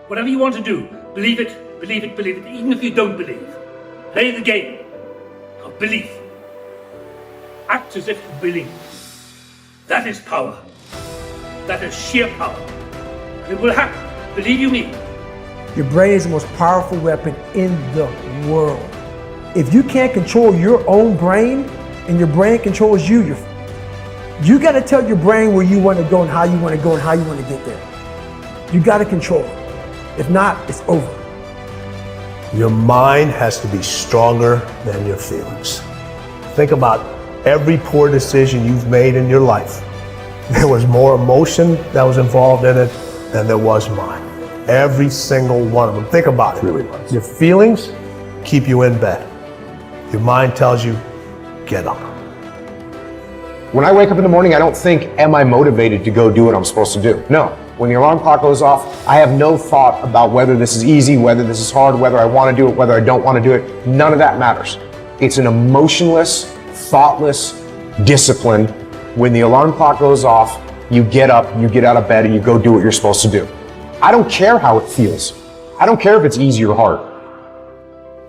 Whatever you want to do, believe it, believe it, believe it, even if you don't believe. Play the game of belief. Act as if you believe. That is power. That is sheer power. And it will happen, believe you me. Your brain is the most powerful weapon in the world. If you can't control your own brain and your brain controls you, you got to tell your brain where you want to go and how you want to go and how you want to get there. You got to control it. If not, it's over. Your mind has to be stronger than your feelings. Think about every poor decision you've made in your life. There was more emotion that was involved in it than there was mine. Every single one of them. Think about it. Your feelings keep you in bed. Your mind tells you, get up. When I wake up in the morning, I don't think, am I motivated to go do what I'm supposed to do? No. When the alarm clock goes off, I have no thought about whether this is easy, whether this is hard, whether I want to do it, whether I don't want to do it. None of that matters. It's an emotionless, thoughtless discipline. When the alarm clock goes off, you get up, you get out of bed, and you go do what you're supposed to do. I don't care how it feels. I don't care if it's easy or hard.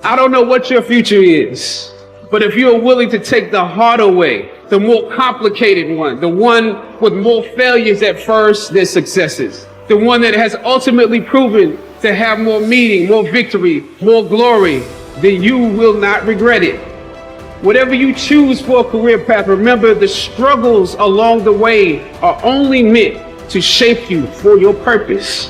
I don't know what your future is, but if you're willing to take the harder way, the more complicated one, the one with more failures at first than successes, the one that has ultimately proven to have more meaning, more victory, more glory, then you will not regret it. Whatever you choose for a career path, remember the struggles along the way are only meant to shape you for your purpose.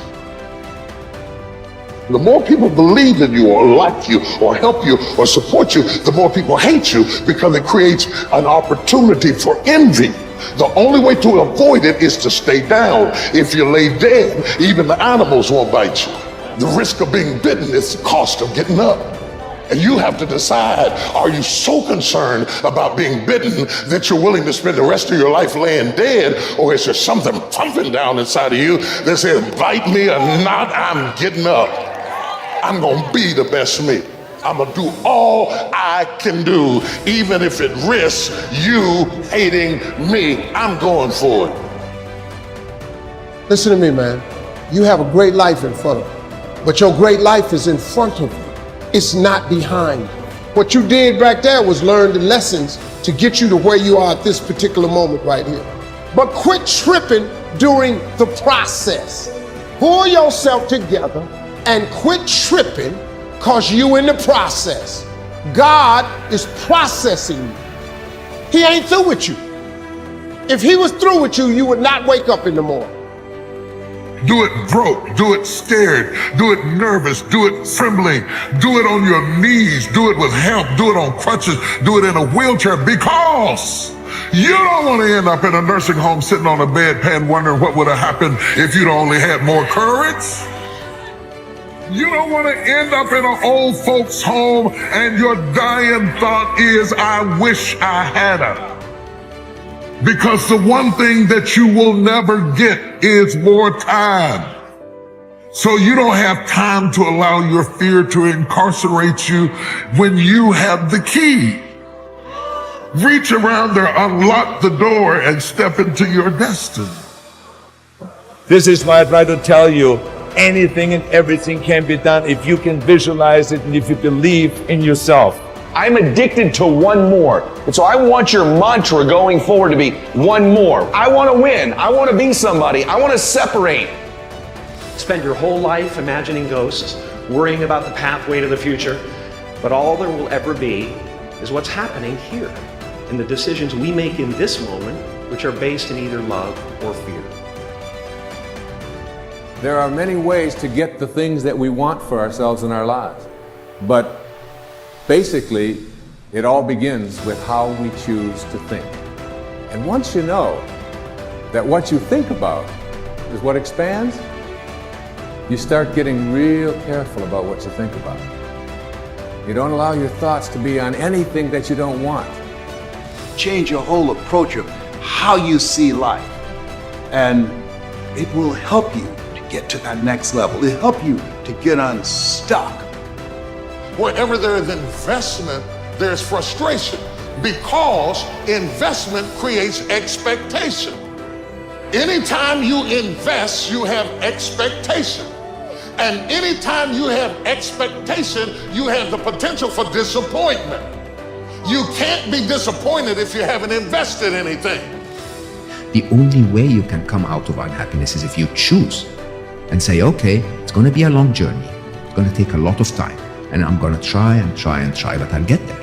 The more people believe in you or like you or help you or support you, the more people hate you because it creates an opportunity for envy. The only way to avoid it is to stay down. If you lay dead, even the animals won't bite you. The risk of being bitten is the cost of getting up. And you have to decide, are you so concerned about being bitten that you're willing to spend the rest of your life laying dead, or is there something pumping down inside of you that says, bite me or not, I'm getting up. I'm gonna be the best me. I'm gonna do all I can do, even if it risks you hating me. I'm going for it. Listen to me, man. You have a great life in front of you, but your great life is in front of you. It's not behind you. What you did back there was learn the lessons to get you to where you are at this particular moment right here. But quit tripping during the process. Pull yourself together and quit tripping because you in the process. God is processing you. He ain't through with you. If he was through with you, you would not wake up in the morning. Do it broke, do it scared, do it nervous, do it trembling, do it on your knees, do it with help, do it on crutches, do it in a wheelchair, because you don't want to end up in a nursing home sitting on a bedpan wondering what would have happened if you'd only had more courage. You don't want to end up in an old folks home and your dying thought is, I wish I had her. Because the one thing that you will never get is more time. So you don't have time to allow your fear to incarcerate you when you have the key. Reach around there, unlock the door, and step into your destiny. This is why I try to tell you, anything and everything can be done if you can visualize it and if you believe in yourself. I'm addicted to one more. And so I want your mantra going forward to be one more. I want to win. I want to be somebody. I want to separate. Spend your whole life imagining ghosts, worrying about the pathway to the future, but all there will ever be is what's happening here, and the decisions we make in this moment, which are based in either love or fear. There are many ways to get the things that we want for ourselves in our lives, but basically, it all begins with how we choose to think. And once you know that what you think about is what expands, you start getting real careful about what you think about. You don't allow your thoughts to be on anything that you don't want. Change your whole approach of how you see life, and it will help you to get to that next level. It'll help you to get unstuck. Wherever there is investment, there's frustration, because investment creates expectation. Anytime you invest, you have expectation. And anytime you have expectation, you have the potential for disappointment. You can't be disappointed if you haven't invested anything. The only way you can come out of unhappiness is if you choose and say, okay, it's going to be a long journey. It's going to take a lot of time. And I'm going to try and try and try, but I'll get there.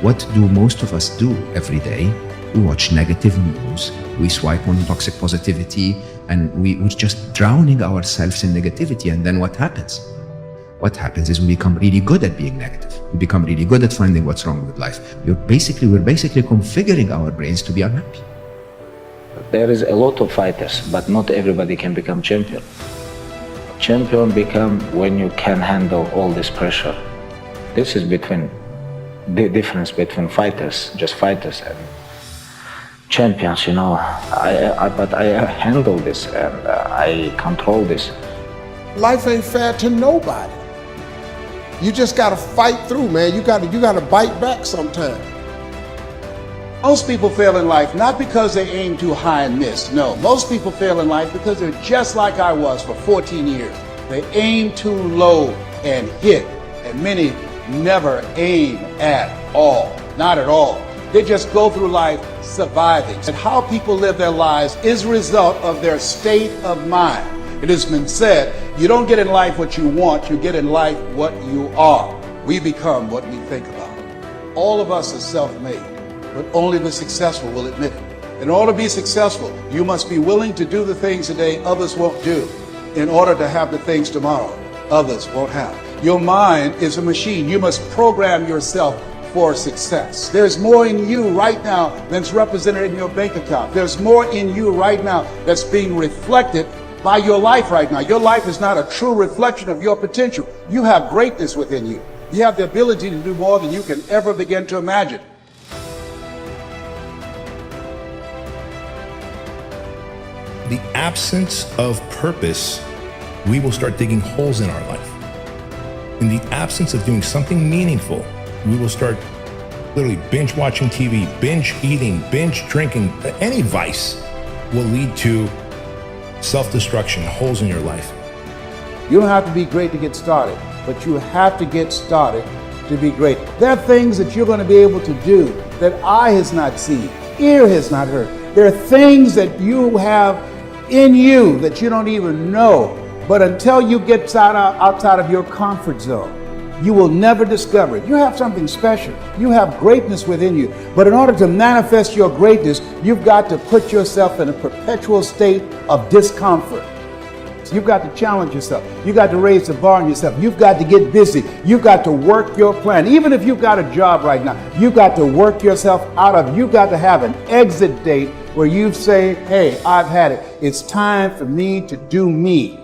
What do most of us do every day? We watch negative news, we swipe on toxic positivity, and we're just drowning ourselves in negativity. And then what happens? What happens is we become really good at being negative. We become really good at finding what's wrong with life. We're basically configuring our brains to be unhappy. There is a lot of fighters, but not everybody can become champion. Champion become when you can handle all this pressure. This is between the difference between fighters, just fighters, and champions. You know, but I handle this and I control this. Life ain't fair to nobody. You just gotta fight through, man. You gotta bite back sometime. Most people fail in life not because they aim too high and miss. No, most people fail in life because they're just like I was for 14 years. They aim too low and hit, and many never aim at all, not at all. They just go through life surviving. And how people live their lives is a result of their state of mind. It has been said, you don't get in life what you want, you get in life what you are. We become what we think about. All of us are self-made, but only the successful will admit it. In order to be successful, you must be willing to do the things today others won't do, in order to have the things tomorrow others won't have. Your mind is a machine. You must program yourself for success. There's more in you right now than's represented in your bank account. There's more in you right now that's being reflected by your life right now. Your life is not a true reflection of your potential. You have greatness within you. You have the ability to do more than you can ever begin to imagine. The absence of purpose, we will start digging holes in our life. In the absence of doing something meaningful, we will start literally binge watching TV, binge eating, binge drinking. Any vice will lead to self-destruction, holes in your life. You don't have to be great to get started, but you have to get started to be great. There are things that you're going to be able to do that eye has not seen, ear has not heard. There are things that you have in you that you don't even know. But until you get outside of your comfort zone, you will never discover it. You have something special. You have greatness within you. But in order to manifest your greatness, you've got to put yourself in a perpetual state of discomfort. So you've got to challenge yourself. You've got to raise the bar on yourself. You've got to get busy. You've got to work your plan. Even if you've got a job right now, you've got to work yourself out of it. You've got to have an exit date where you say, hey, I've had it. It's time for me to do me.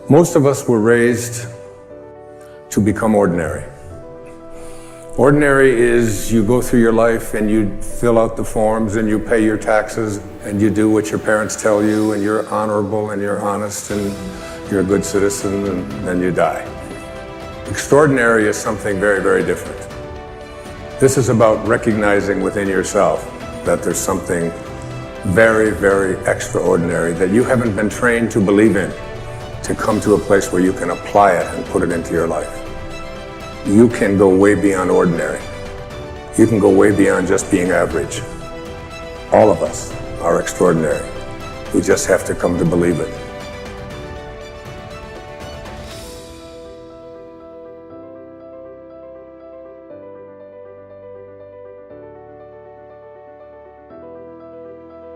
Most of us were raised to become ordinary. Ordinary is you go through your life and you fill out the forms and you pay your taxes and you do what your parents tell you and you're honorable and you're honest and you're a good citizen and then you die. Extraordinary is something very, very different. This is about recognizing within yourself that there's something very, very extraordinary that you haven't been trained to believe in, to come to a place where you can apply it and put it into your life. You can go way beyond ordinary. You can go way beyond just being average. All of us are extraordinary. We just have to come to believe it.